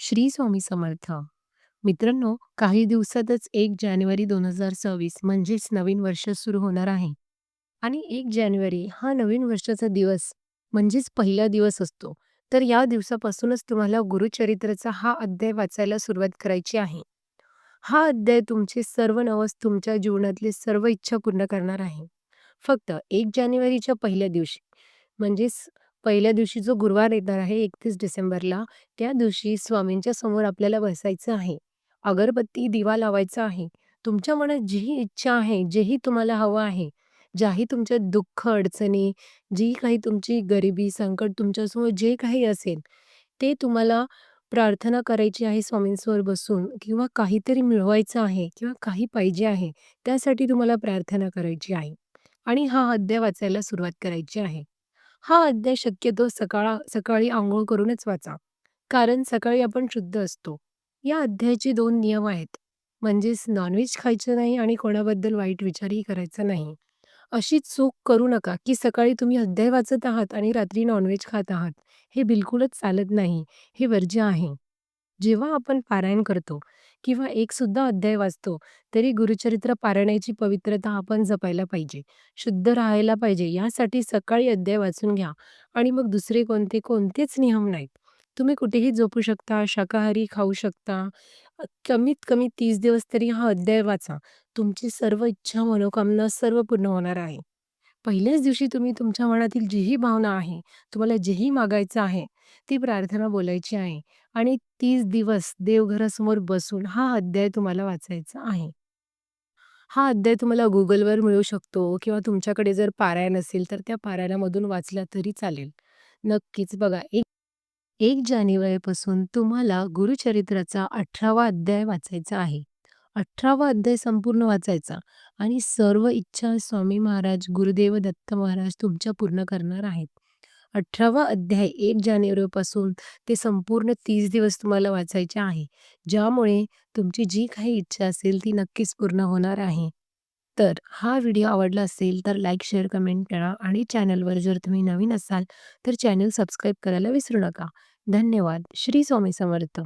श्री स्वामी समर्थ. मित्रांनो, काही दिवसातच 1 जानेवारी 2026 म्हणजेच नवीन वर्ष सुरू होणार आहे. आणि 1 जानेवारी हा नवीन वर्षाचा दिवस म्हणजेच पहिला दिवस असतो. तर या दिवसापासूनच तुम्हाला गुरुचरित्राचा हा अध्याय वाचायला सुरुवात करायची आहे. हा अध्याय तुमचे सर्व नवस तुमच्या जीवनातली सर्व इच्छा पूर्ण करणार आहे. फक्त 1 जानेवारीच्या पहिल्या दिवशी म्हणजेच पहिल्या दिवशी जो गुरुवार येणार आहे 31 डिसेंबरला, त्या दिवशी स्वामींच्या समोर आपल्याला बसायचं आहे. अगरबत्ती, दिवा लावायचा आहे. तुमच्या मनात जीही इच्छा आहे, जेही तुम्हाला हवं आहे, ज्याही तुमच्या दुःख, अडचणी, जी काही तुमची गरिबी, संकट तुमच्यासमोर जे काही असेल, ते तुम्हाला प्रार्थना करायची आहे स्वामींसमोर बसून किंवा काहीतरी मिळवायचं आहे किंवा काही पाहिजे आहे, त्यासाठी तुम्हाला प्रार्थना करायची आहे आणि हा अध्याय वाचायला सुरुवात करायची आहे. हा अध्याय शक्यतो सकाळी अंघोळ करूनच वाचा. कारण सकाळी आपण शुद्ध असतो. या अध्यायाचे 2 नियम आहेत. म्हणजेच नॉन-व्हेज खायचं नाही आणि कोणाबद्दल वाईट विचारही करायचा नाही. अशी चूक करू नका, की सकाळी तुम्ही अध्याय वाचत आहात आणि रात्री नॉन-व्हेज खात आहात. हे बिलकुलच चालत नाही. हे वर्ज्य आहे. जेव्हा आपण पारायण करतो किंवा एक सुद्धा अध्याय वाचतो, तरी गुरुचरित्र पारायणाची पवित्रता आपण जपायला पाहिजे. शुद्ध राहायला पाहिजे. यासाठी सकाळी अध्याय वाचून घ्या आणि मग दुसरे कोणतेच नियम नाहीत. तुम्ही कुठेही झोपू शकता, शाकाहारी खाऊ शकता. कमीत कमी 30 दिवस तरी हा अध्याय वाचा. तुमची सर्व इच्छा, मनोकामना सर्व पूर्ण होणार आहे. पहिल्याच दिवशी तुम्ही तुमच्या मनातील जीही भावना आहे, तुम्हाला जेही मागायचं आहे, ती प्रार्थना बोलायची आहे आणि 30 दिवस देवघरासमोर बसून हा अध्याय तुम्हाला वाचायचा आहे. हा अध्याय तुम्हाला Googleवर मिळू शकतो किंवा तुमच्याकडे जर पारायण असेल, तर त्या पारायणामधून वाचला तरी चालेल. नक्कीच बघा, 1 जानेवारीपासून तुम्हाला गुरुचरित्राचा 18वा अध्याय वाचायचा आहे. 18वा अध्याय संपूर्ण वाचायचा आणि सर्व इच्छा स्वामी महाराज, गुरुदेव दत्त महाराज तुमच्या पूर्ण करणार आहेत. 18वा अध्याय 1 जानेवारीपासून ते संपूर्ण 30 दिवस तुम्हाला वाचायचे आहे. ज्यामुळे तुमची जी काही इच्छा असेल ती नक्कीच पूर्ण होणार आहे. तर हा व्हिडिओ आवडला असेल तर लाईक, शेअर, कमेंट करा आणि चॅनलवर जर तुम्ही नवीन असाल तर चॅनल सबस्क्राईब करायला विसरू नका. धन्यवाद. श्री स्वामी समर्थ.